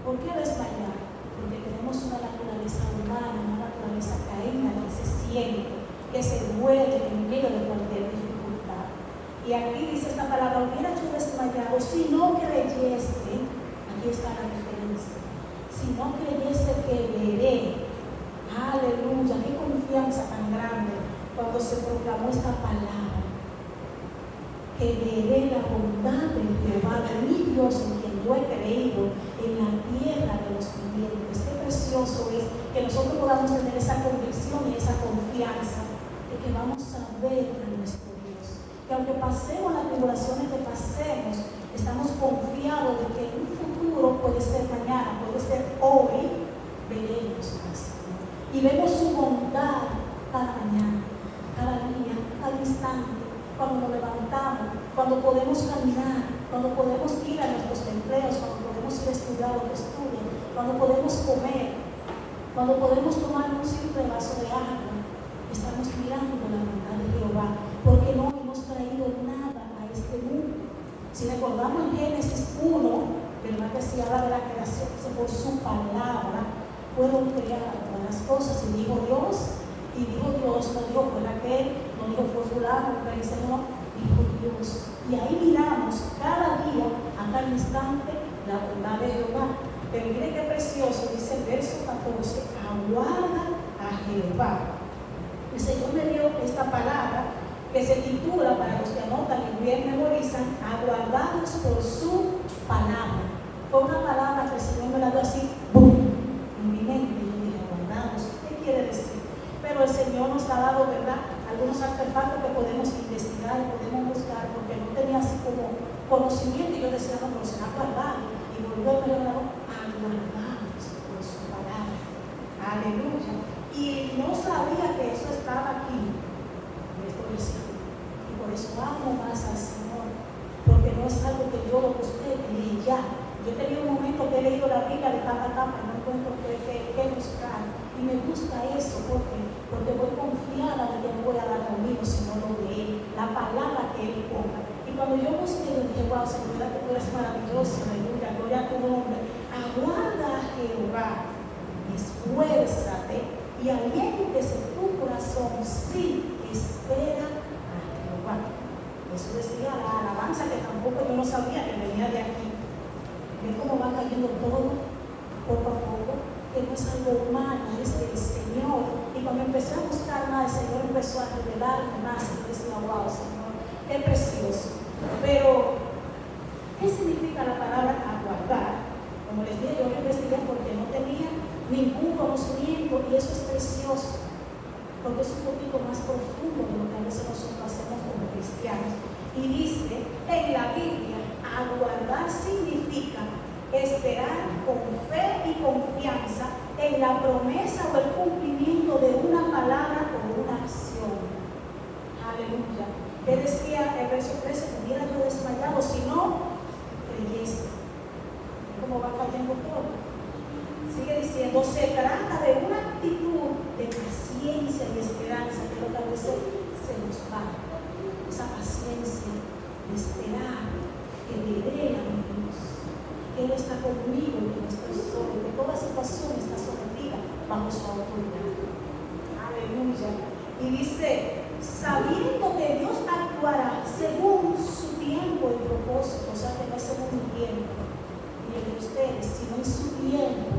¿Por qué desmayar? Porque tenemos una naturaleza humana, una naturaleza caída que se siente, que se mueve en medio de cualquier dificultad. Y aquí dice esta palabra: hubiera yo desmayado si no creyese. Aquí está la diferencia. Si no creyese que veré. Aleluya, qué confianza tan grande cuando se proclamó esta palabra. Que veré la bondad de Jehová, de mi Dios, en quien yo he creído, en la tierra de los vivientes. Qué precioso es que nosotros podamos tener esa convicción y esa confianza de que vamos a ver a nuestro Dios. Que aunque pasemos las tribulaciones que pasemos, estamos confiados de que en un futuro, puede ser mañana, puede ser hoy, veremos al Señor. Y vemos su bondad cada mañana, cada día, cada instante. Cuando nos levantamos, cuando podemos caminar, cuando podemos ir a nuestros empleos, cuando podemos ir a estudiar lo que estudian, cuando podemos comer, cuando podemos tomar un simple vaso de agua, estamos mirando la bondad de Jehová, porque no hemos traído nada a este mundo. Si recordamos en Génesis 1, ¿verdad? Que se habla de la creación, que por su palabra fueron creadas todas las cosas, y dijo Dios. Y dijo Dios, no dijo fue aquel, no dijo fue fulano, no dice no, dijo Dios. Y ahí miramos cada día, a cada instante, la bondad de Jehová. Pero mire qué precioso, dice el verso 14: aguarda a Jehová. El Señor me dio esta palabra que se titula, para los que anotan y bien memorizan, aguardados por su palabra. Fue una palabra que el Señor me la dio así, ¡boom!, en mi mente. Y yo dije, aguardados, ¿qué quiere decir? Pero el Señor nos ha dado, ¿verdad?, algunos artefactos que podemos investigar y podemos buscar, porque no tenía así como conocimiento. Y yo decía, no, pero será guardado. Y volvió a ver, aguardados por su palabra. Aleluya. Y no sabía que eso estaba aquí, en este versículo. Y por eso amo más al Señor, porque no es algo que yo lo busqué, que leí ya. Yo he tenido un momento que he leído la Biblia de tapa a tapa y no encuentro qué buscar. Y me gusta eso, porque voy confiada de que no voy a dar conmigo si no lo leí, la palabra que Él ponga. Y cuando yo busqué, yo dije, wow, Señor, que tú eres maravilloso, aleluya, gloria a tu nombre. Aguarda a Jehová, esfuérzate y aliéntese tu corazón, sí, espera a Jehová. Eso decía la alabanza, que tampoco yo no sabía que venía de aquí. Ve cómo va cayendo todo, poco a poco, que no es algo humano, es del Señor. Y cuando empecé a buscar más, el Señor empezó a revelarme más. Y yo decía, wow, Señor, qué precioso. Pero, ¿qué significa la palabra aguardar? Como les dije, yo lo investigué porque no tenía ningún conocimiento, y eso es precioso, porque es un poquito más profundo de lo que a veces nosotros hacemos como cristianos. Y dice en la Biblia, aguardar significa esperar con fe y confianza en la promesa o el cumplimiento de una palabra o una acción. Aleluya. Que decía el verso 13, hubiera yo desmayado si no creyese. ¿Cómo va cayendo todo? Sigue diciendo, se trata de una actitud de paciencia y esperanza, que es lo que a veces se nos va. Esa paciencia de esperar que veré a mi Dios, que Él está conmigo y que no estoy solo, que toda situación está sometida bajo su autoridad. Aleluya. Y dice, sabiendo que Dios actuará según su tiempo y propósito, o sea que no es según mi tiempo ni el de ustedes, sino en su tiempo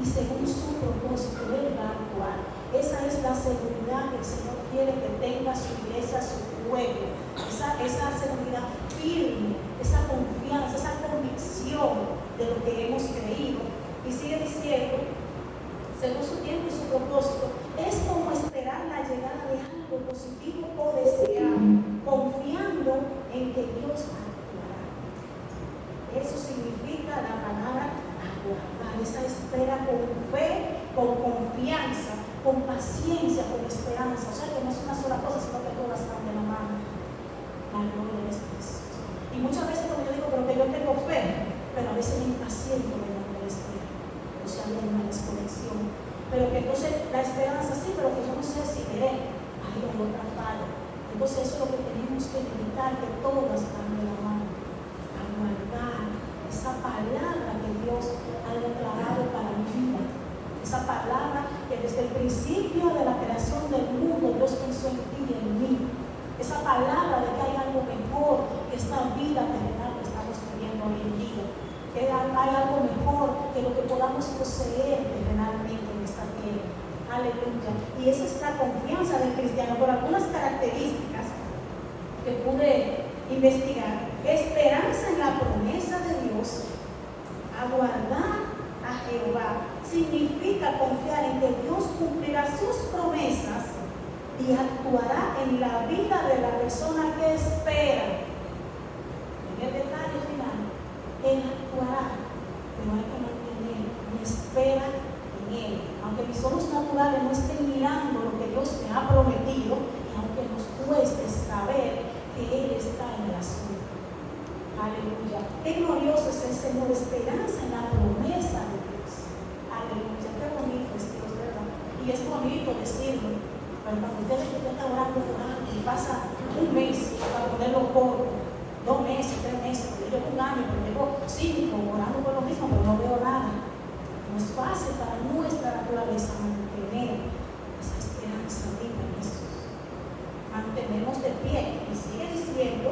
y según su propósito. Él va a actuar. Esa es la seguridad que el Señor quiere que tenga su iglesia, su pueblo. Esa seguridad firme, esa confianza, esa convicción de lo que hemos creído. Y sigue diciendo, según su tiempo y su propósito, es como esperar la llegada de algo positivo o deseado, confiando en que Dios actuará. Eso significa la palabra aguardar, esa espera con fe, con confianza, con paciencia, con esperanza. O sea que no es una sola cosa, sino que todas están de la mano. La gloria es Jesús. Y muchas veces cuando yo digo, pero que yo tengo fe, pero a veces me impaciento de lo que espero. O sea, hay una desconexión. Pero que entonces la esperanza sí, pero que yo no sé si veré. Ahí hay otra falla. Entonces eso es lo que tenemos que evitar, que todas están de la mano. Aguardar esa palabra que Dios ha declarado para mi vida. Esa palabra que desde el principio de la creación del mundo Dios pensó en ti y en mí. Esa palabra de que hay algo mejor que esta vida terrenal que estamos viviendo hoy en día. Que hay algo mejor que lo que podamos poseer terrenalmente en esta tierra. Aleluya. Y esa es la confianza del cristiano. Por algunas características que pude investigar: esperanza en la promesa de Dios, aguardar a Jehová, significa confiar en que Dios cumplirá sus promesas y actuará en la vida de la persona que espera. En el detalle final, Él actuará, pero hay que mantener una espera en Él. Aunque mis ojos naturales no estén mirando lo que Dios me ha prometido, y aunque nos cueste saber que Él está en el asunto. Aleluya. Qué glorioso es el Señor, esperanza en la promesa de Dios. Aleluya. Qué bonito es Dios, ¿verdad? Y es bonito decirlo, pero cuando usted está orando por algo y pasa un mes para ponerlo corto, 2 meses, 3 meses, yo llevo 1 año, pero llevo 5 orando por lo mismo, pero no veo nada. No es fácil para nuestra naturaleza mantener esa esperanza viva en Jesús. Mantenernos de pie. Y sigue diciendo,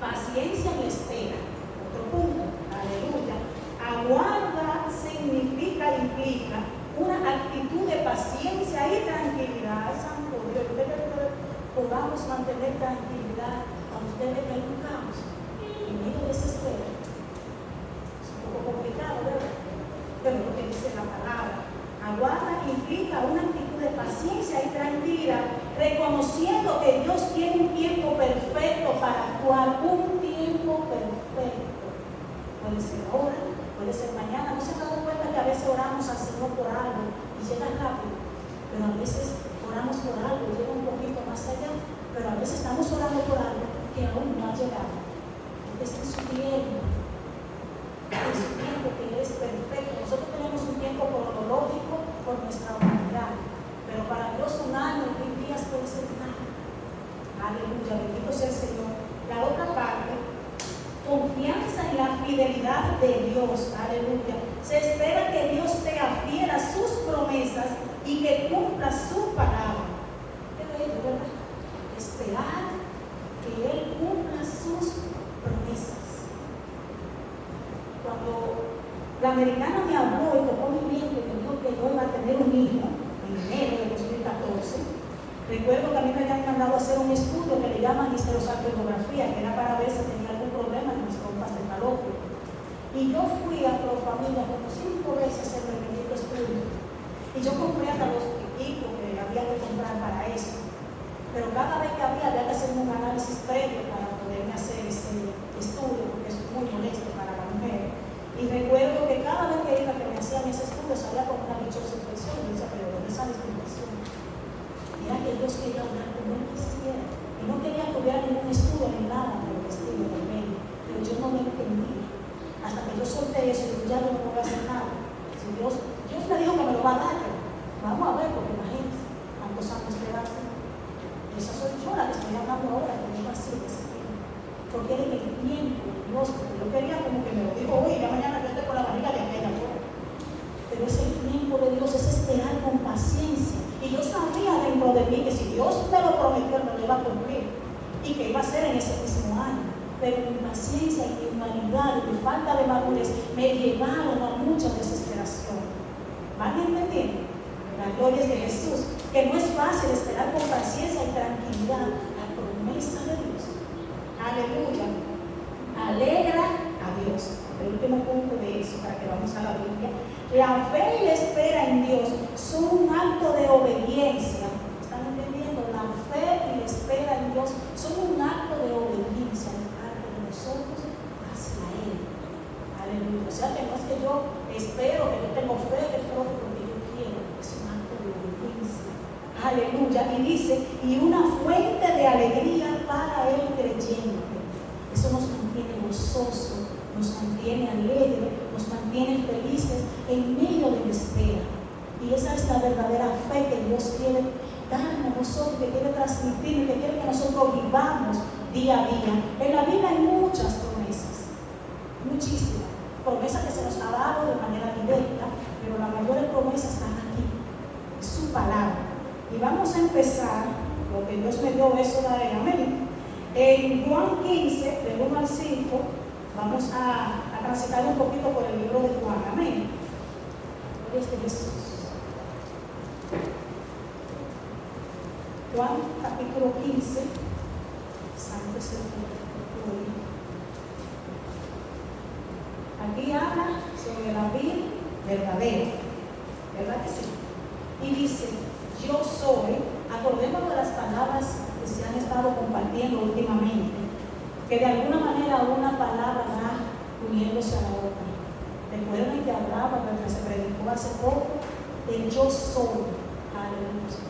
paciencia en la espera. Otro punto, aleluya. Aguarda significa, implica una actitud de paciencia y tranquilidad. Santo Dios, podamos mantener tranquilidad cuando usted ve que hay un caos en medio de esa espera. Es un poco complicado, ¿verdad? Pero lo que dice la palabra, aguarda implica una actitud de paciencia y tranquilidad, reconociendo que Dios tiene un tiempo perfecto para actuar, un tiempo perfecto. Puede ser ahora, puede ser mañana. ¿No se han dado cuenta que a veces oramos al Señor por algo y llega rápido? Pero a veces oramos por algo y llega un poquito más allá. Pero a veces estamos orando por algo que aún no ha llegado. Es en su tiempo. En su tiempo que Él es perfecto. Nosotros tenemos un tiempo cronológico por nuestra humanidad. Pero para Dios 1 año, 10 días puede ser nada. Aleluya, bendito sea el Señor. La otra parte, confianza en la fidelidad de Dios. Aleluya. Se espera que Dios sea fiel a sus promesas y que cumpla su palabra. Qué bello, ¿verdad? Esperar que Él cumpla sus promesas. Cuando la americana me habló y tocó mi mente, me dijo que yo iba a tener un hijo en enero de 2014, recuerdo que a mí me habían mandado a hacer un estudio que le llaman histerosalpingografía, que era para ver si tenía algún problema en mis trompas de falopio. Y yo fui a Profamilia como 5 veces a hacer el bendito estudio. Y yo compré hasta los equipos que había que comprar para eso. Pero cada vez que había que hacer un análisis previo para poderme hacer ese estudio, porque es muy molesto para la mujer. Y recuerdo que cada vez que iba que me hacían ese estudio salía con una dichosa infección. Y yo decía, pero ¿dónde sale esta infección? Era que Dios quería hablar como Él quisiera. Y no quería que hubiera ningún estudio ni nada por el estilo del medio. Pero yo no me entendía. Hasta que yo solté eso y ya no voy a hacer nada. Si Dios me dijo que me lo va a dar, pero vamos a ver, porque imagínense, cuántos años esperarse. Esa soy yo la que estoy hablando ahora, que digo así de ese tiempo. Porque era en el tiempo de Dios, porque yo quería como que me lo dijo hoy, ya mañana yo estoy con la barriga de aquella fuera. Pero es el tiempo de Dios, es esperar con paciencia. Y yo sabía dentro de mí que si Dios me lo prometió, me lo iba a cumplir. Y que iba a ser en ese mismo año. Pero mi paciencia y mi humanidad y mi falta de madurez me llevaron a mucha desesperación. ¿Van entendiendo? La gloria es de Jesús. Que no es fácil esperar con paciencia y tranquilidad la promesa de Dios. Aleluya. Alegra a Dios. El último punto de eso, para que vamos a la Biblia. La fe y la espera en Dios son un acto de obediencia. ¿Están entendiendo? La fe y la espera en Dios son un acto de obediencia de parte de nosotros hacia Él. Aleluya. O sea que no es que yo espero, que yo tengo fe, que es lo que yo quiero. Es un acto de obediencia. Aleluya. Y dice, y una fuente de alegría para el creyente. Eso nos mantiene gozosos, nos mantiene alegres, nos mantiene felices en medio de la espera. Y esa es la verdadera fe que Dios quiere darnos a nosotros, que quiere transmitir, que quiere que nosotros vivamos día a día. En la Biblia hay muchas promesas, muchísimas promesas que se nos ha dado de promesas están aquí, es su palabra. Y vamos a empezar, lo que Dios me dio eso de amén. En Juan 15, del 1 al 5, vamos a transitar un poquito por el libro de Juan, amén. Gloria a Jesús. Juan capítulo 15, Santo es el Señor. Aquí habla sobre la vida verdadera, ¿verdad que sí? Y dice, yo soy, acordémonos de las palabras que se han estado compartiendo últimamente, que de alguna manera una palabra va uniéndose a la otra. Recuerden que hablaba, que se predicó hace poco, el yo soy, aleluya.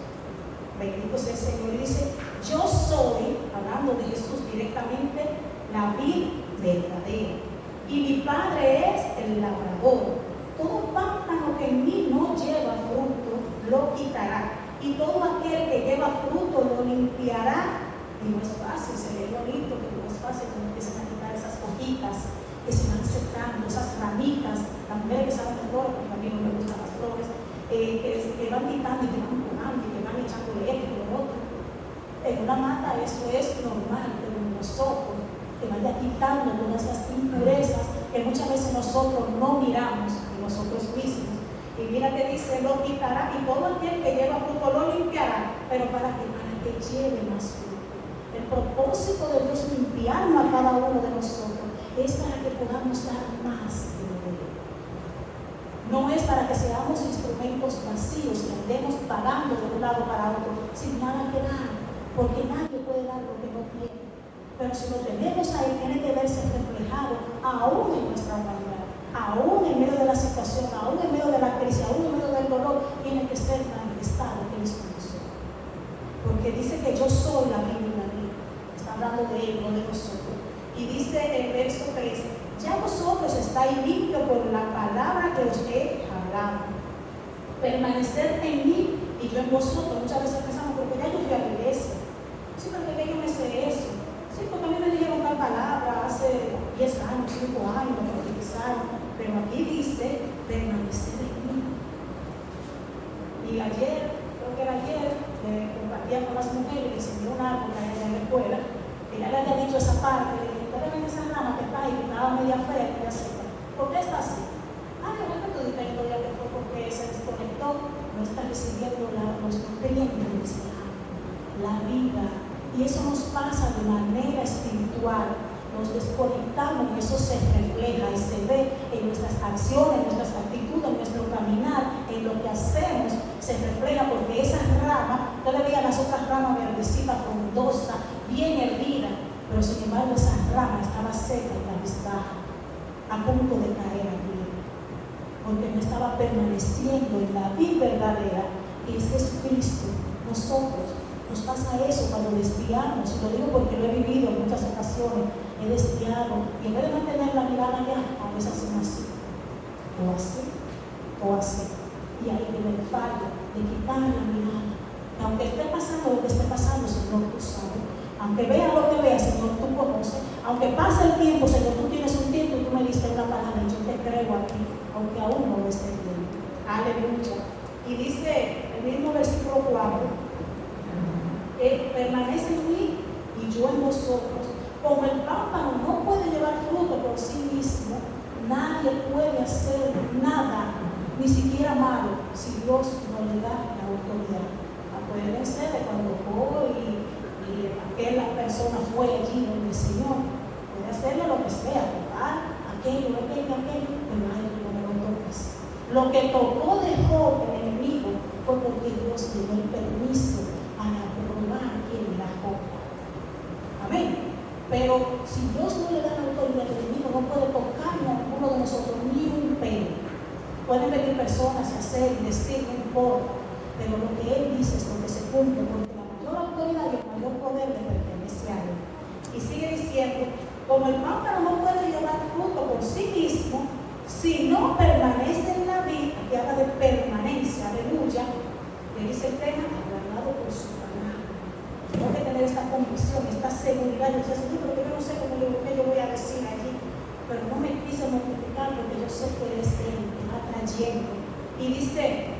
Bendito sea el Señor. Y dice, yo soy, hablando de Jesús directamente, la vid verdadera. Y mi Padre es el labrador. Todo pámpano que en mí no lleva fruto, lo quitará. Y todo aquel que lleva fruto, lo limpiará. Y no es fácil, se ve bonito, pero no es fácil cuando empiezan a quitar esas hojitas que se van secando, esas ramitas, las mujeres que saben de flores, porque a mí no me gustan las flores, que van quitando y que van curando y que van echándole esto y lo otro. En una mata eso es normal, pero en nosotros, que vaya quitando todas esas impurezas que muchas veces nosotros no miramos en nosotros mismos. Y mira que dice, lo quitará, y todo aquel que lleva fruto lo limpiará, pero para que lleve más fruto. El propósito de Dios limpiarnos a cada uno de nosotros es para que podamos dar más de lo de Él. No es para que seamos instrumentos vacíos y andemos pagando de un lado para otro sin nada que dar, porque nadie puede dar lo que no tiene. Pero si lo tenemos a Él, tiene que verse reflejado aún en nuestra humanidad, aún en medio de la situación, aún en medio de la crisis, aún en medio del dolor, tiene que ser manifestado que Él es con nosotros. Porque dice que yo soy la vida y la vida. Está hablando de Él, no de nosotros. Y dice el verso 3, ya vosotros estáis limpios por la palabra que os he hablado. Permanecer en mí y yo en vosotros. Muchas veces pensamos, porque ya yo fui a la iglesia. Sí, porque ya yo me sé eso. Sí, porque a mí me dijeron tal palabra hace 10 años, 5 años, me utilizaron. Pero aquí dice, permanecer en mí. Y ayer, creo que era ayer, compartía con las mujeres, le enseñé una árbol allá en la escuela, que ya le había dicho esa parte, le dije, ¿ustedes ven esa rama que está ahí, que estaba media fea, media seca? ¿Por qué está así? Ah, no, que tú dices todavía que fue porque se desconectó, no está recibiendo los nutrientes, la vida. Y eso nos pasa de manera espiritual. Nos desconectamos y eso se refleja y se ve en nuestras acciones, en nuestras actitudes, en nuestro caminar, en lo que hacemos, se refleja porque esa rama, todavía las otras ramas verdecitas, frondosas, bien hervidas, pero sin embargo esa rama estaba seca y cabizbaja, a punto de caer aquí, porque no estaba permaneciendo en la vida verdadera, y es Jesucristo. Nosotros nos pasa eso cuando desviamos, y lo digo porque lo he vivido en muchas ocasiones, he desviado, y en vez de mantener la mirada allá, a veces hacemos así, o así, o así, y ahí viene el fallo de quitar la mirada. Aunque esté pasando lo que esté pasando, Señor, tú sabes. Aunque vea lo que vea, Señor, tú conoces. Aunque pase el tiempo, Señor, tú tienes un tiempo y tú me diste una palabra y yo te creo a ti, aunque aún no lo esté viendo. Aleluya. Y dice el mismo versículo 4, Él permanece en mí y yo en vosotros. Como el pámpano no puede llevar fruto por sí mismo, nadie puede hacer nada, ni siquiera malo, si Dios no le da la autoridad. Acuérdense de cuando voy y aquella persona fue allí donde el Señor puede hacerle lo que sea, tocar aquello, pero a Él no me lo tocas. Lo que tocó de Job, el enemigo, fue porque Dios le dio el permiso para probar quién era Job. Amén. Pero si Dios no le da la autoridad, el enemigo no puede tocar a ninguno de nosotros ni un pelo. Pueden venir personas a hacer y decir, no importa, pero lo que Él dice es lo que se cumple, porque la mayor autoridad y el mayor poder le pertenece a Él. Y sigue diciendo, como el pámpano no puede llevar fruto por sí mismo, si no permanece en la vida, que habla de permanencia, aleluya, le dice el tema, hablado por su palabra. Tengo que tener esta convicción, esta seguridad. Yo decía, Señor, pero yo no sé qué yo voy a decir allí, pero no me quise mortificar porque yo sé que es Él que va trayendo. Y dice,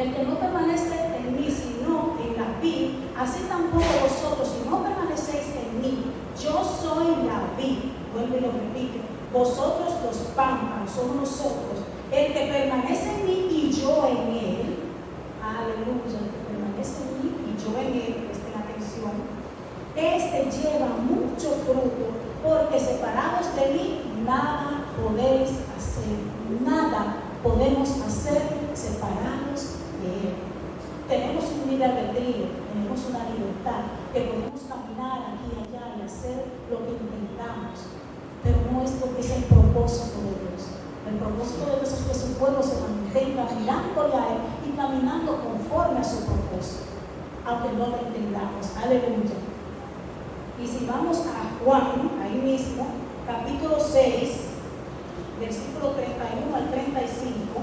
El que no permanece en mí, sino en la vid, así tampoco vosotros, si no permanecéis en mí. Yo soy la vid, vuelvo y lo repito, vosotros los pámpanos, somos nosotros. El que permanece en mí y yo en él, aleluya, el que permanece en mí y yo en él, presten atención, este lleva mucho fruto, porque separados de mí nada podéis hacer, nada podemos hacer separados de él. Tenemos un libre albedrío, tenemos una libertad, que podemos caminar aquí y allá y hacer lo que intentamos, pero no es porque es el propósito de Dios. El propósito de Dios es que su pueblo se mantenga mirándole a él y caminando conforme a su propósito, aunque no lo entendamos. Aleluya. Y si vamos a Juan, ahí mismo, capítulo 6, versículo 31 al 35,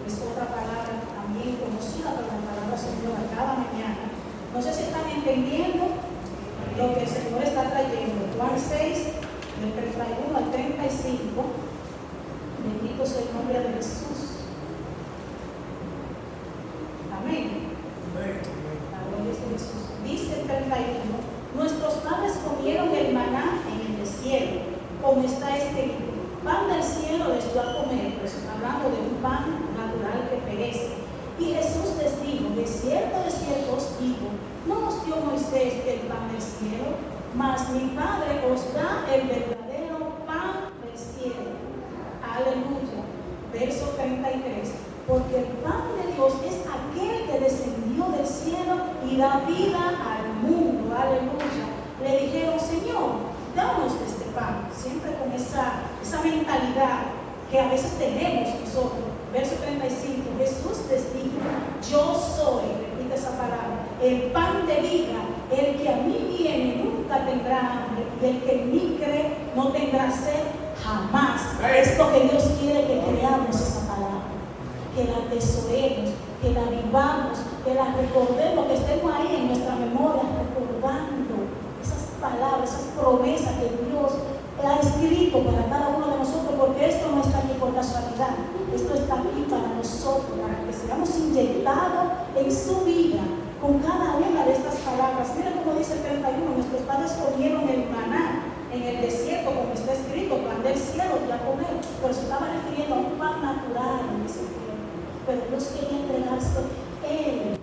es otra palabra también conocida por la palabra Señor cada mañana. No sé si están entendiendo lo que el Señor está trayendo. Juan 6, del 31 al 35, bendito sea el nombre de Jesús. Amén. La gloria es de Jesús. Dice el 31, nuestros padres comieron el maná en el desierto, como está escrito, pan del cielo les dio a comer, pues hablando de un pan natural que perece. Y Jesús les dijo, de cierto os digo, no os dio Moisés el pan del cielo, mas mi Padre os da el verdadero pan del cielo. Aleluya. Verso 33. Porque el pan de Dios es aquel que descendió del cielo y da vida al mundo. Aleluya. Le dijeron, Señor, danos de este pan. Siempre con esa mentalidad que a veces tenemos nosotros. Verso 35. Jesús les dijo, yo soy, repite esa palabra, el pan de vida. El que a mí viene nunca tendrá hambre, y el que en mí cree no tendrá sed jamás. Es lo que Dios quiere que creamos esa palabra, que la atesoremos, que la vivamos, que la recordemos, que estemos ahí en nuestra memoria recordando esas palabras, esas promesas que Dios ha escrito para cada uno de nosotros, porque esto no está aquí por casualidad, esto está aquí para nosotros, para que seamos inyectados en su vida con cada una de estas palabras. Mira cómo dice el 31, nuestros padres comieron el maná en el desierto, como está escrito, pan del cielo ya comer, pero se estaba refiriendo a un pan natural en ese tiempo. Pero Dios quería entregarse Él,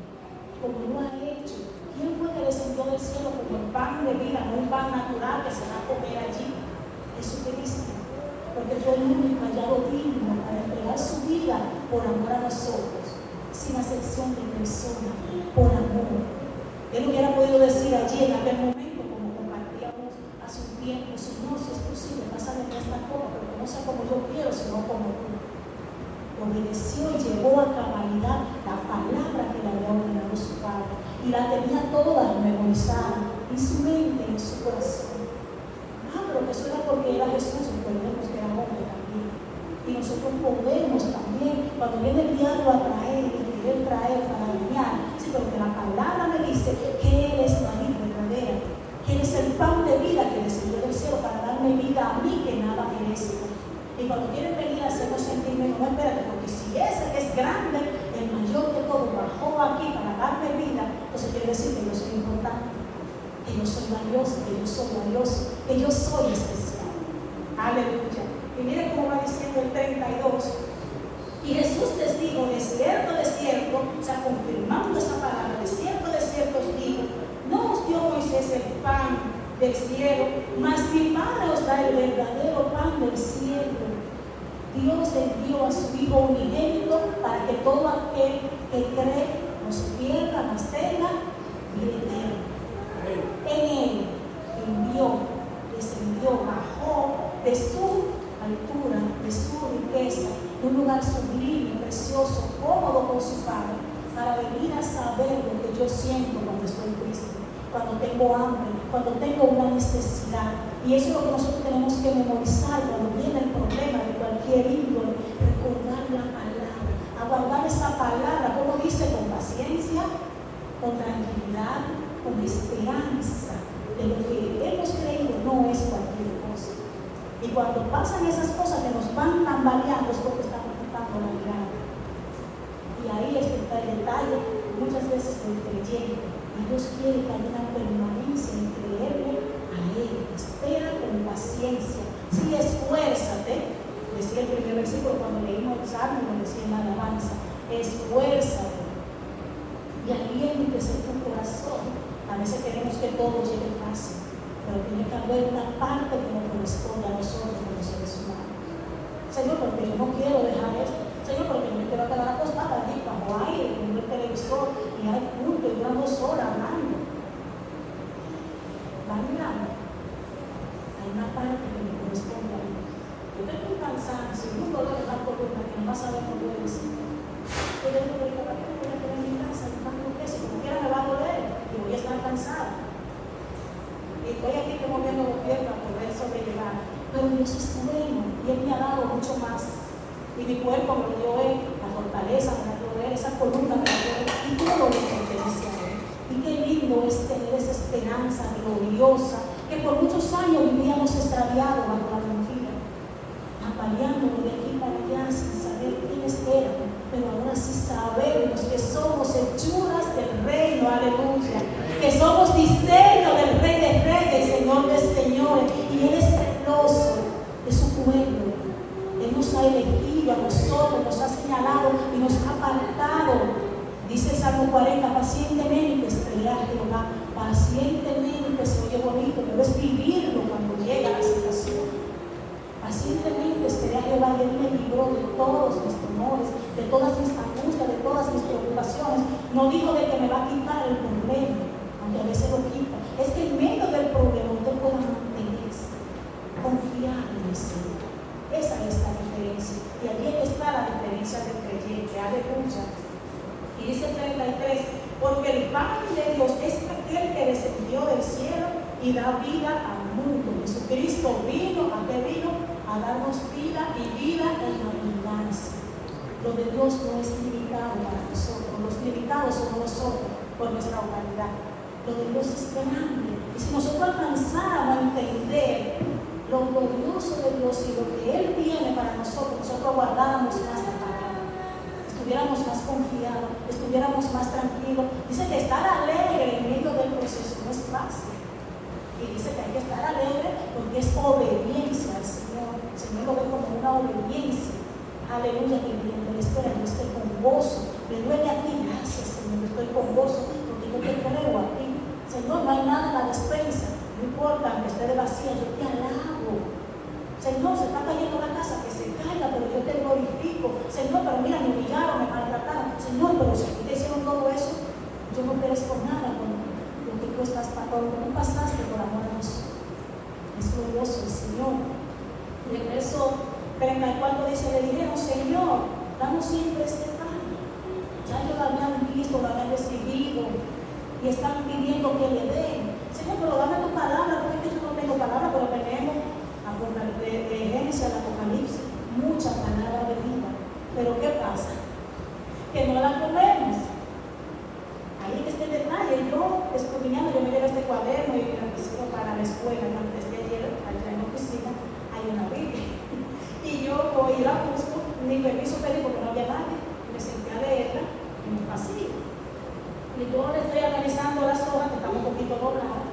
como lo ha hecho. ¿Quién fue que descendió del cielo como el pan de vida, no un pan natural que se va a comer allí? Jesucristo, porque fue el único hallado digno para entregar su vida por amor a nosotros, sin acepción de persona, por amor. Él hubiera podido decir allí en aquel momento, como compartíamos hace un tiempo, Señor, si es posible, pásame esta copa, pero que no sea como yo quiero, sino como tú. Obedeció y llevó a cabalidad la palabra que le había ordenado su Padre, y la tenía toda memorizada en su mente, en su corazón. Pero que eso era porque era Jesús, entendemos que era hombre también. Y nosotros podemos también, cuando viene el diablo a traer y querer traer para dañar, sí, porque la palabra me dice que Él es la vida verdadera, que Él es el pan de vida que descendió del cielo para darme vida a mí que nada merezco. Y cuando quieren venir a hacernos sentirme, no, espérate, porque si ese que es grande, el mayor de todo, bajó aquí para darme vida, entonces quiere decir que yo soy importante, que yo soy valioso, que yo soy valioso, que yo soy especial. Aleluya. Y miren cómo va diciendo el 32. Y Jesús les dijo, de cierto, o sea, confirmando esa palabra, de cierto os digo, no os dio Moisés el pan del cielo, mas mi Padre os da el verdadero pan del cielo. Dios envió a su Hijo unigénito para que todo aquel que cree no se pierda, mas tenga vida eterna. En Él descendió, bajó de su altura, de su riqueza, de un lugar sublime, precioso, cómodo con su Padre, para venir a saber lo que yo siento cuando estoy triste, cuando tengo hambre, cuando tengo una necesidad. Y eso es lo que nosotros tenemos que memorizar cuando viene el problema de cualquier índole, recordar la palabra, aguardar esa palabra, como dice, con paciencia, con tranquilidad, con esperanza de lo que hemos creído no es cualquier cosa. Y cuando pasan esas cosas que nos van tambaleando es porque estamos quitando la mirada. Y ahí ahí está el detalle, muchas veces del creyente. Y Dios quiere que haya una permanencia en creerle a Él. Espera con paciencia. Sí, esfuérzate. Decía el primer versículo cuando leímos el Salmo, lo decía en la alabanza. Esfuérzate y aliéntese tu corazón. A veces queremos que todo llegue fácil, pero tiene que haber una parte que nos corresponde a nosotros como seres humanos. Señor, porque yo no quiero dejar esto. Señor, porque yo me quiero quedar acostada allí bajo aire, viendo el televisor y hay culto y duran 2 horas hablando. Van mirando. Hay una parte que me corresponde a mí. Yo tengo un cansancio, un dolor de tal columna que no vas a ver cómo voy a decir. Yo tengo que ir a quedar en mi casa, buscando un queso, como quiera me va a doler y voy a estar cansada. Y estoy aquí que moviendo los pies para poder sobrellevar. Pero Dios es bueno y Él me ha dado mucho más. Y mi cuerpo me lo dio Él, la fortaleza me la dio Él, esa columna me la dio Él, y todo le pertenece a Él. Y qué lindo es tener esa esperanza gloriosa que por muchos años vivíamos extraviados bajo la mentira, apaleándonos de aquí para allá sin saber quiénes eran. Pero ahora sí sabemos que somos hechuras del reino, aleluya, que somos diseño del Rey de Reyes, Señor de Señores, y Él es celoso de su pueblo. Él nos ha elegido a nosotros, nos ha señalado y nos ha apartado. Dice el Salmo 40, pacientemente esperé a Jehová. Pacientemente se oye bonito, pero es vivirlo cuando llega la situación. Pacientemente esperé a Jehová y Él me libró de todos mis temores, de todas mis angustias, de todas mis preocupaciones. No digo de que me va a quitar el problema, aunque a veces lo quita. Es que en medio del problema usted pueda mantenerse, confiar en el Señor. Esa es la diferencia. Y allí está la diferencia del creyente. Aleluya. Y dice el 33, porque el pan de Dios es aquel que descendió del cielo y da vida al mundo. Jesucristo vino, ¿a qué vino? A darnos vida y vida en abundancia. Lo de Dios no es limitado para nosotros. Los limitados somos nosotros por nuestra humanidad. Lo de Dios es grande. Y si nosotros alcanzáramos a entender lo glorioso de Dios y lo que Él tiene para nosotros, nosotros guardáramos más la palabra, estuviéramos más confiados, estuviéramos más tranquilos. Dice que estar alegre en medio del proceso no es fácil. Y dice que hay que estar alegre porque es obediencia al Señor. El Señor lo ve como una obediencia. Aleluya, que viene, espera, yo estoy con gozo. Me duele a ti, gracias Señor, estoy con gozo porque yo te creo a ti. Señor, no hay nada en la despensa. No importa, aunque esté de vacía, yo te alabo. Señor, se está cayendo la casa, que se caiga, pero yo te glorifico. Señor, pero mira, me humillaron, me maltrataron. Señor, pero si te hicieron todo eso, yo no perezco nada con lo que tú estás pasando, no pasaste por amor a nosotros. Es glorioso el Señor. Y el verso 34 dice, le dijeron, Señor, danos siempre este pan. Ya ellos lo habían visto, lo habían recibido y están pidiendo que le den. Señor, pero dame tu palabra, porque yo no tengo palabra, pero tenemos de Génesis al Apocalipsis mucha palabra de vida. Pero ¿qué pasa? Que no la comemos. Ahí está el detalle. Yo, escudriñando, yo me llevo este cuaderno y me lo para la escuela. Antes de ayer, allá en la oficina, hay una Biblia. Y yo voy y la busco, ni permiso pedí porque no había nadie. Me senté a leerla en un pasillo. Y yo le estoy analizando las hojas que están un poquito dobladas.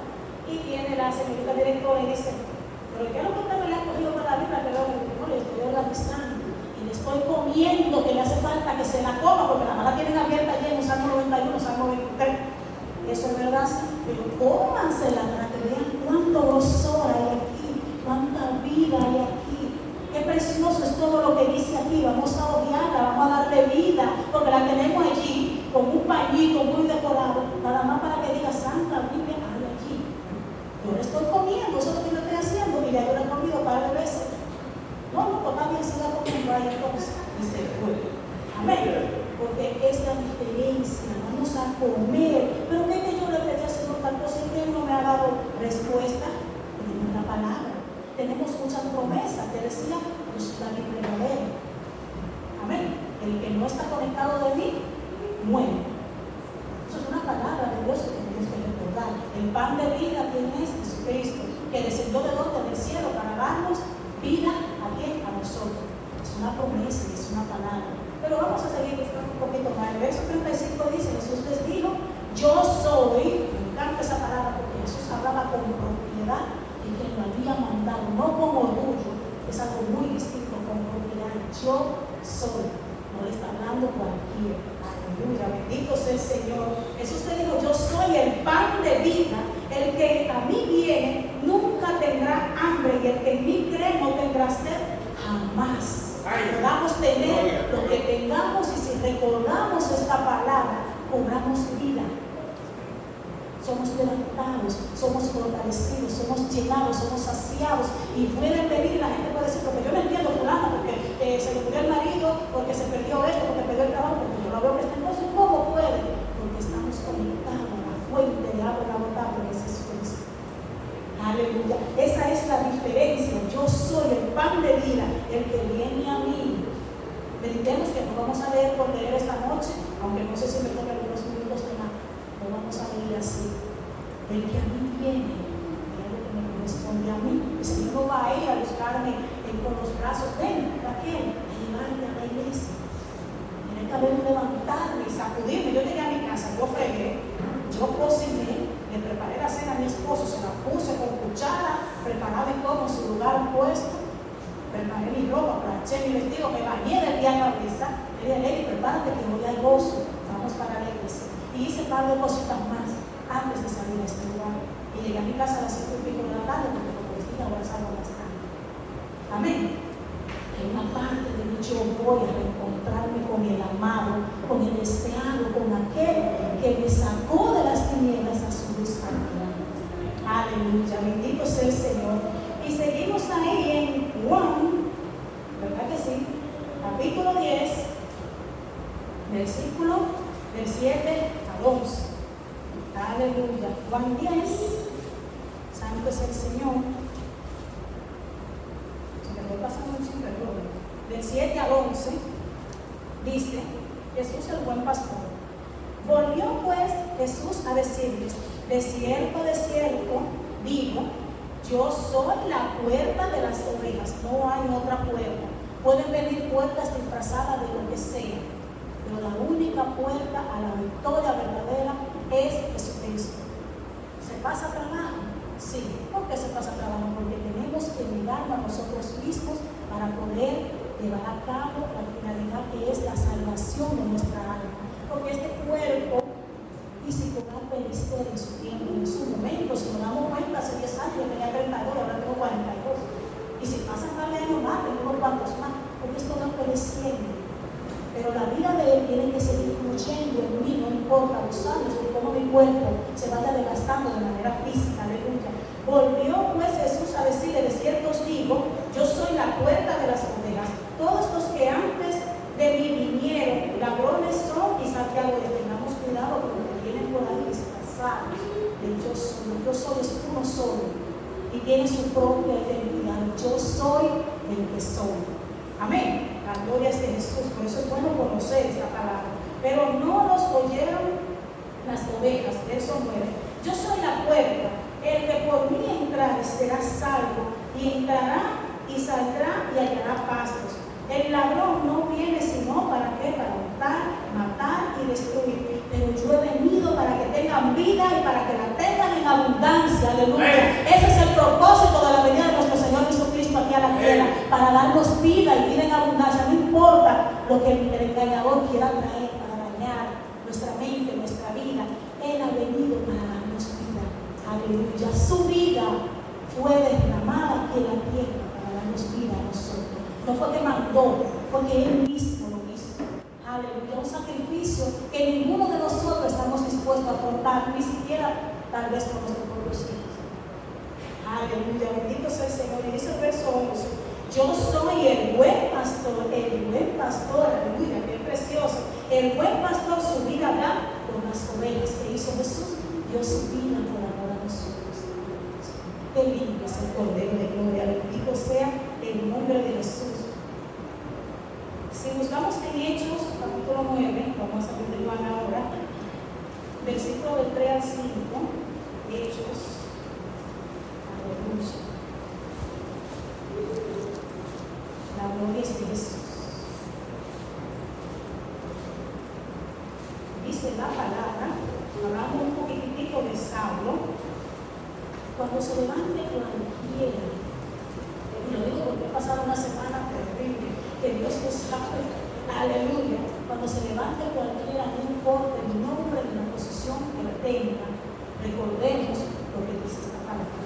Y viene la señorita directora y dice, pero ¿qué es lo que usted me le ha cogido para la Biblia? Pero no, le estoy organizando y le estoy comiendo que le hace falta que se la coma porque la mala tienen abierta allí en un Salmo 91, Salmo 23. Eso es verdad, sí, pero cómansela para que vean cuánto grosor hay aquí, cuánta vida hay aquí. Qué precioso es todo lo que dice aquí. Vamos a odiarla, vamos a darle vida, porque la tenemos allí con un pañito muy decorado, nada más para que diga Santa Biblia hay allí. Yo le estoy comiendo, eso es lo que yo estoy haciendo, y ya yo le he comido un par de veces. No, pues también siga comiendo ahí entonces. Y se fue. Amén. Porque es la diferencia. Vamos a comer. Pero ¿qué que yo le pedí al Señor tal cosa y que Él no me ha dado respuesta? En una palabra. Tenemos muchas promesas. Te decía, pues la Biblia verdadera. Amén. El que no está conectado de mí, muere. Eso es una palabra de Dios que tenemos que recordar. El pan de vida tiene Jesucristo, que descendió de donde, del cielo, para darnos vida a quién, a nosotros. Es una promesa. dice, es una palabra. Pero vamos a seguir un poquito más. El verso 35 dice, Jesús les dijo, yo soy, me encanta esa palabra porque Jesús hablaba con propiedad y quien lo había mandado, no con orgullo, es algo muy distinto, con propiedad. Yo soy, no le está hablando cualquiera. Aleluya, bendito sea el Señor. Jesús te dijo, yo soy el pan de vida, el que a mí viene nunca tendrá hambre y el que en mí cree no tendrá sed jamás. Podamos tener lo que tengamos y si recordamos esta palabra, cobramos vida. Somos levantados, somos fortalecidos, somos llenados, somos saciados y pueden venir, la gente puede decir, porque yo no entiendo fulano, porque se le murió el marido, porque se perdió esto, porque perdió el trabajo, porque yo lo veo que está entonces, ¿cómo puede? Porque estamos conectados a la fuente de agua inagotable que es Jesucristo. Aleluya, esa es la diferencia. Yo soy el pan de vida, el que viene a mí. Meditemos que no vamos a leer por leer esta noche, aunque no sé si me toca algunos minutos de más. Lo vamos a leer así. El que a mí viene, es lo que me corresponde a mí. El Señor no va a ir a buscarme con los brazos. Ven, Raquel, a llevarte a la iglesia. Tiene que haber levantarme y sacudirme. Yo llegué a mi casa, yo fregué, yo cociné, le preparé la cena a mi esposo, se la puse con cuchara, preparaba y todo en su lugar puesto. Preparé mi ropa, planché mi vestido, me bañé de pie a cabeza. Le dije, Lely, prepárate que hoy hay gozo. Vamos para la iglesia. Y hice un par de cositas más antes de salir a este lugar. Y llegué a mi casa a las 5:30 de la tarde porque como les dije, ahora salgo más tarde. Amén. En una parte de mí yo voy a reencontrarme con el amado, con el deseado, con aquel que me sacó de las tinieblas a su luz admirable. Aleluya, bendito sea el Señor. Y seguimos ahí en Juan, ¿verdad que sí? Capítulo 10, versículo del 7 al 11. Aleluya. Juan 10, santo es el Señor. Se me voy pasando un chingo, perdón. Del 7 al 11, dice, Jesús el buen pastor. Volvió pues Jesús a decirles, de cierto, digo, yo soy la puerta de las ovejas, no hay otra puerta. Pueden venir puertas disfrazadas de lo que sea, pero la única puerta a la victoria verdadera es Jesucristo. ¿Se pasa trabajo? Sí. ¿Por qué se pasa trabajo? Porque tenemos que mirarnos a nosotros mismos para poder llevar a cabo la finalidad que es la salvación de nuestra alma. Porque este cuerpo físico va a perecer en su tiempo, en su momento. Si nos damos cuenta, hace 10 años yo tenía 32 y ahora tengo 42. Y si pasan par de años más, tengo unos cuantos más, porque esto va pereciendo. Pero la vida de él tiene que seguir fluyendo en mí, no importa los años, ni cómo mi cuerpo se vaya desgastando de manera física. Aleluya. Volvió pues Jesús a decirle, de cierto os digo, yo soy la puerta de las ovejas. Todos los que antes de mí vinieron, ladrones son y salteadores. Tengamos cuidado con los que vienen por ahí disfrazados de yo soy es uno solo y tiene su propia identidad. Yo soy el que soy. Amén. La gloria es de Jesús. Por eso es bueno conocer esta palabra. Pero no los oyeron las ovejas. Verso 9. Yo soy la puerta. El que por mí entrare será salvo, y entrará y saldrá y hallará pastos. El ladrón no viene sino para qué, para hurtar, matar y destruir. Pero yo he venido para que tengan vida y para que la tengan en abundancia. Aleluya. Ese es el propósito de la venida de nuestro Señor Jesucristo aquí a la tierra, para darnos vida y vida en abundancia. No importa lo que el engañador quiera traer para dañar nuestra mente, nuestra vida. Él ha venido para darnos vida. Aleluya. Su vida fue derramada aquí en la tierra para darnos vida a nosotros. No fue que mandó, porque Él mismo lo hizo. Aleluya. Un sacrificio que ninguno de nosotros estamos dispuestos a afrontar, ni siquiera tal vez con nuestros propios hijos. Aleluya. Bendito sea el Señor. Y dice el verso 11: yo soy el buen pastor, aleluya, qué precioso. El buen pastor su vida da por las ovejas. ¿Qué hizo Jesús? Dio su vida por amor a nosotros. Qué lindo es el Cordero de Gloria. Bendito sea el nombre de Jesús. Si buscamos en Hechos, capítulo 9, vamos a continuar ahora, versículo del 3 al 5, Hechos, aleluya. La gloria es de Jesús. dice la palabra, hablando un poquitito de Saulo, cuando se levante cualquiera, y lo digo porque he pasado una semana terrible, que Dios lo sabe, aleluya, cuando se levante cualquiera, no importa el nombre de la posición que tenga, recordemos lo que dice esta palabra.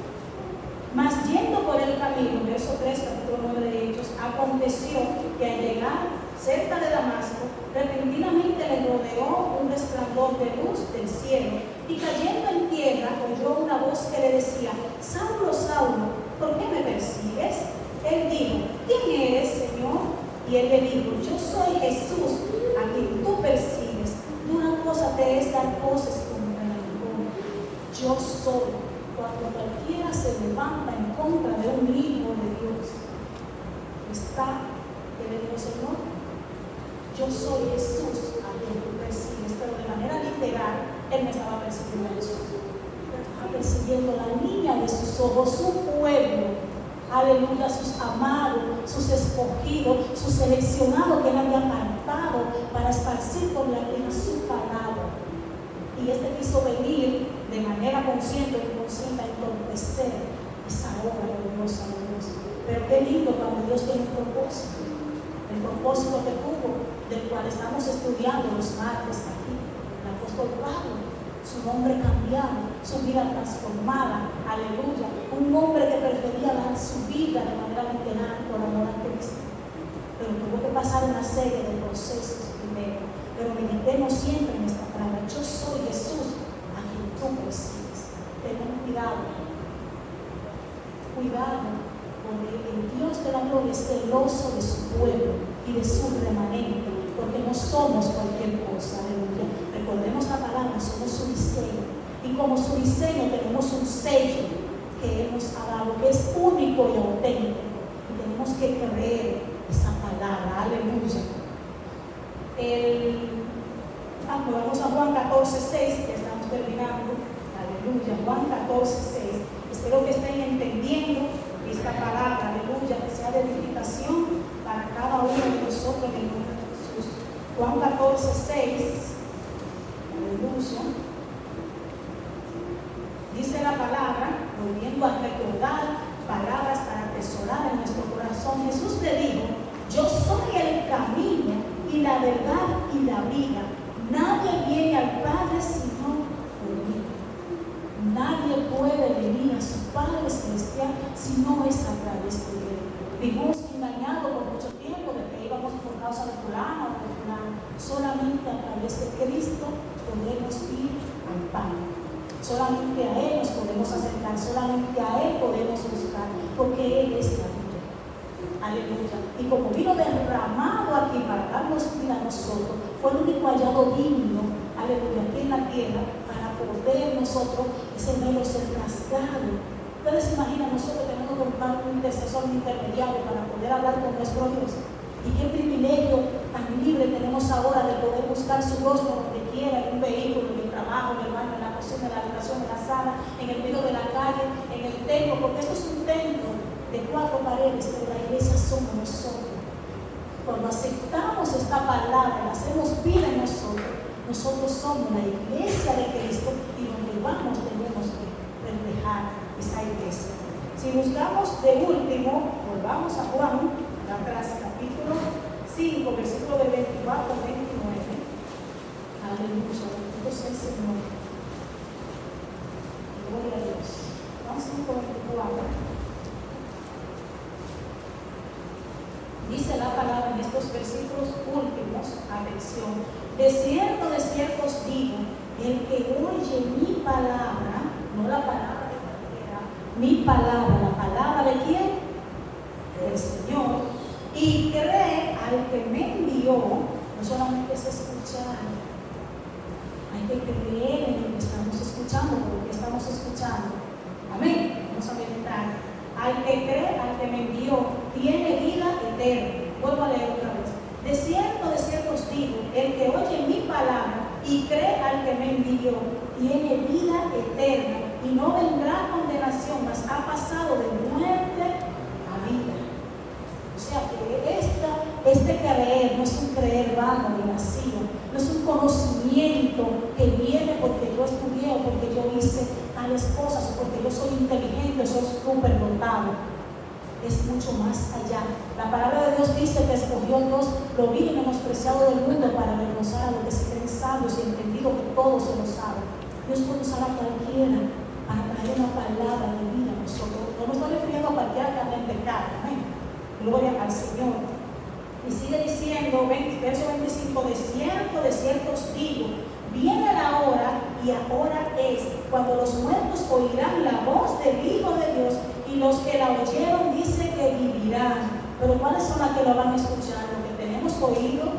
Mas yendo por el camino, verso 3, capítulo 9 de Hechos, aconteció que al llegar cerca de Damasco, repentinamente le rodeó un resplandor de luz del cielo, y cayendo en tierra oyó una voz que le decía: Saulo, Saulo, ¿por qué me persigues? Él dijo: ¿quién eres, Señor? Y él le dijo: yo soy Jesús, a quien tú persigues. Una cosa te es dar voces contra el aguijón. Yo soy. Cuando cualquiera se levanta en contra de un hijo de Dios, está, que le digo: Señor, yo soy Jesús a quien tú persigues. Pero de manera literal, él me estaba persiguiendo a Jesús. Estaba persiguiendo la niña de sus ojos, su pueblo, aleluya, sus amados, sus escogidos, sus seleccionados que él había apartado para esparcir por la tierra su palabra. Y este quiso venir de manera consciente o inconsciente a entorpecer esa obra gloriosa de Dios. Pero qué lindo cuando Dios tiene un propósito. El propósito que tuvo, del cual estamos estudiando los martes aquí. El apóstol Pablo, su nombre cambiado, su vida transformada, aleluya. Un hombre que prefería dar su vida de manera literal por amor a Cristo. Pero tuvo que pasar una serie de procesos primero. Pero meditemos siempre en esta palabra: yo soy Jesús a quien tú persigues. Tengan cuidado, porque el Dios de la gloria es celoso de su pueblo y de su remanente, porque no somos cualquier cosa, aleluya. Recordemos la palabra: somos su diseño, y como su diseño tenemos un sello que Él nos ha dado, que es único y auténtico, y tenemos que creer esa palabra, aleluya. Vamos a Juan 14:6, que estamos terminando, aleluya. Juan 14:6. Espero que estén entendiendo esta palabra, aleluya, que sea de edificación para cada uno de nosotros en el nombre de Jesús. Juan 14:6, aleluya. Dice la palabra, volviendo a recordar palabras para atesorar en nuestro corazón. Jesús le dijo: yo soy el camino y la verdad y la vida. Nadie viene al Padre sino por mí. Nadie puede venir a su Padre celestial si no es a través de Él. Vivimos engañados por mucho tiempo de que íbamos por causa de fulano o de fulano. Solamente a través de Cristo podemos ir al Padre. Solamente a Él nos podemos acercar, solamente a Él podemos buscar, porque Él es la vida. Aleluya. Y como vino derramado aquí para darnos vida a nosotros, fue el único hallado digno, aleluya, aquí en la tierra, para poder nosotros, ese velo ser rasgado. Ustedes se imaginan, nosotros tenemos que buscar un intercesor, un intermediario para poder hablar con nuestro Dios. Y qué privilegio tan libre tenemos ahora de poder buscar su rostro donde quiera, en un vehículo, en el trabajo, en el baño, en la cocina, en la habitación, en la sala, en el medio de la calle, en el templo, porque esto es un templo de 4 paredes, pero la iglesia somos nosotros. Cuando aceptamos esta palabra, la hacemos vida en nosotros somos la iglesia de Cristo, y donde vamos tenemos que reflejar esa iglesia. Si buscamos de último, volvamos a Juan, atrás, capítulo 5, versículo de 24 a 29. Aleluya, bendito sea el Señor. Gloria a Dios. Juan 5, 24. Dice la palabra en estos versículos últimos, atención: de cierto os digo, el que oye mi palabra, no la palabra de cualquiera, mi palabra, la palabra de quién? Del Señor, y cree al que me envió. No solamente es escuchar, hay que creer en lo que estamos escuchando, porque estamos escuchando. Amén. Vamos a meditar. Al que cree, al que me envió, tiene vida eterna. Vuelvo a leer otra vez. De cierto os digo, el que oye mi palabra y cree al que me envió, tiene vida eterna y no vendrá condenación, mas ha pasado de muerte a vida. O sea que este creer no es un creer vano ni vacío, no es un conocimiento es mucho más allá. La palabra de Dios dice que escogió Dios lo vil y menospreciado del mundo para avergonzar a los que se creen sabios y entendido que todos se lo saben. Dios puede usar a cualquiera para traer una palabra de vida a nosotros. No me estoy refiriendo a cualquiera que ande en pecado. Amén. Gloria al Señor. Y sigue diciendo, verso 25, de cierto os digo, viene la hora y ahora es, cuando los muertos oirán la voz del Hijo de Dios y los que la oyeron dice que vivirán. Pero ¿cuáles son las que lo van a escuchar? Lo que tenemos oído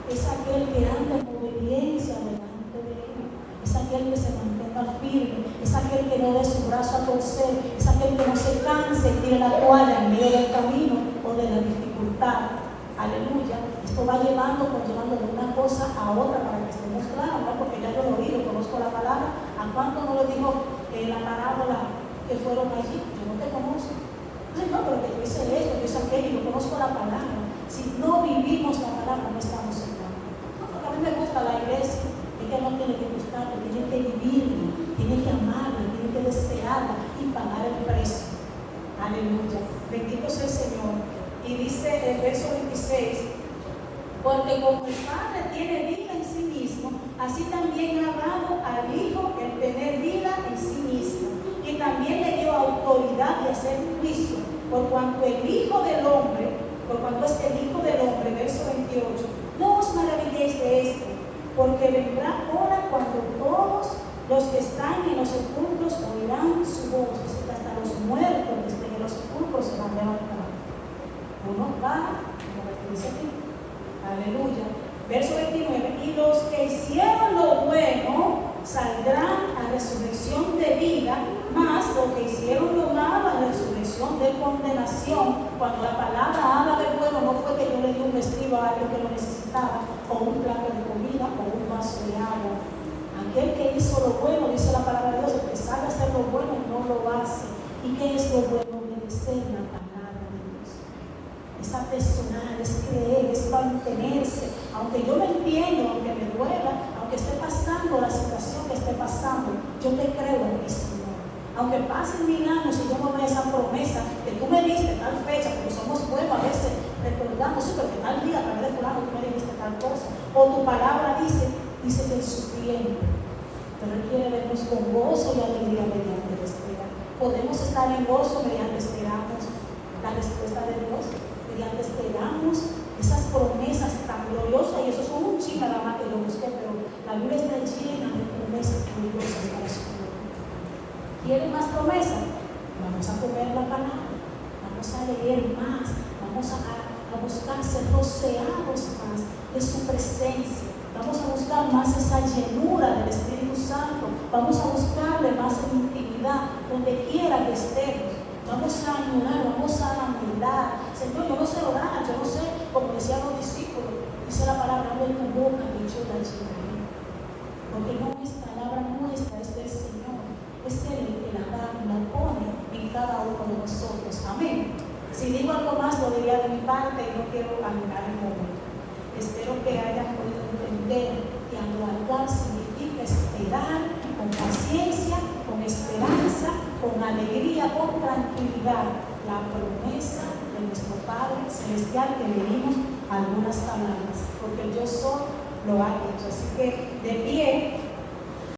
es aquel que anda en obediencia delante de Él, es aquel que se mantenga firme, es aquel que no dé su brazo a torcer, es aquel que no se canse y tire la toalla en medio del camino o de la dificultad. Aleluya. Esto va conllevando de una cosa a otra para que estemos claros, ¿no? Porque ya yo lo oí, conozco la palabra. ¿A cuánto no le dijo la parábola que fueron allí? Yo no te conozco. Ay, no, pero que yo hice esto, yo hice aquello, yo conozco la palabra. Si no vivimos la palabra, no estamos en la. No, porque a mí me gusta la iglesia, es que no tiene que gustarle, tiene que vivirla, tiene que amarla, tiene que desearla y pagar el precio. Aleluya. Bendito sea el Señor. Y dice el verso 26, porque como el Padre tiene vida en sí mismo, así también ha dado al Hijo el tener vida en sí mismo. Y también le dio autoridad de hacer juicio, por cuanto es el Hijo del Hombre, verso 28, no os maravilléis de esto, porque vendrá hora cuando todos los que están en los sepulcros oirán su voz, así que hasta los muertos que estén en los sepulcros se van a levantar. Uno va, como dice aquí, aleluya. Verso 29, y los que hicieron lo bueno saldrán a resurrección de vida, mas los que hicieron lo malo a resurrección de condenación. Cuando la palabra habla de bueno, no fue que yo le di un vestido a alguien que lo necesitaba, o un plato de comida, o un vaso de agua. Aquel que hizo lo bueno, dice la palabra de Dios, el que sabe hacer lo bueno no lo hace. ¿Y qué es lo bueno? Obedecer la palabra de Dios. Es atesorar, es creer, es mantenerse. Aunque yo lo entiendo, aunque me duela, aunque esté pasando la situación que esté pasando, yo te creo en mi Señor. Aunque pasen 1000 años y yo no vea esa promesa que tú me diste tal fecha, porque somos buenos a veces recordando, sí, porque tal día, a través de fulano, tú me dijiste tal cosa. O tu palabra dice que en su tiempo. Pero Él quiere vernos con gozo y alegría mediante la espera. Podemos estar en gozo mediante esperamos la respuesta de Dios, mediante esperamos esas promesas tan gloriosas, y eso son un chico nada más que lo busqué, pero la Biblia está llena de promesas gloriosas para su pueblo. ¿Quieren más promesas? Vamos a comer la palabra, vamos a leer más, vamos a buscar ser rodeados más de su presencia, vamos a buscar más esa llenura del Espíritu Santo, vamos a buscarle más en intimidad, donde quiera que estemos. Vamos a ayunar, vamos a mirar. Señor, yo no sé orar, yo no sé, como decían los discípulos, dice la palabra, abre tu boca y yo la llenaré. Porque no es palabra nuestra, es del Señor. Es Él el que la da y la pone en cada uno de nosotros. Amén. Si digo algo más, lo diría de mi parte y no quiero anular el momento. Espero que hayan podido entender que aguardar significa esperar con paciencia, con esperanza, con alegría, con tranquilidad, la promesa de nuestro Padre Celestial, que leímos algunas palabras, porque el yo soy lo ha hecho. Así que de pie.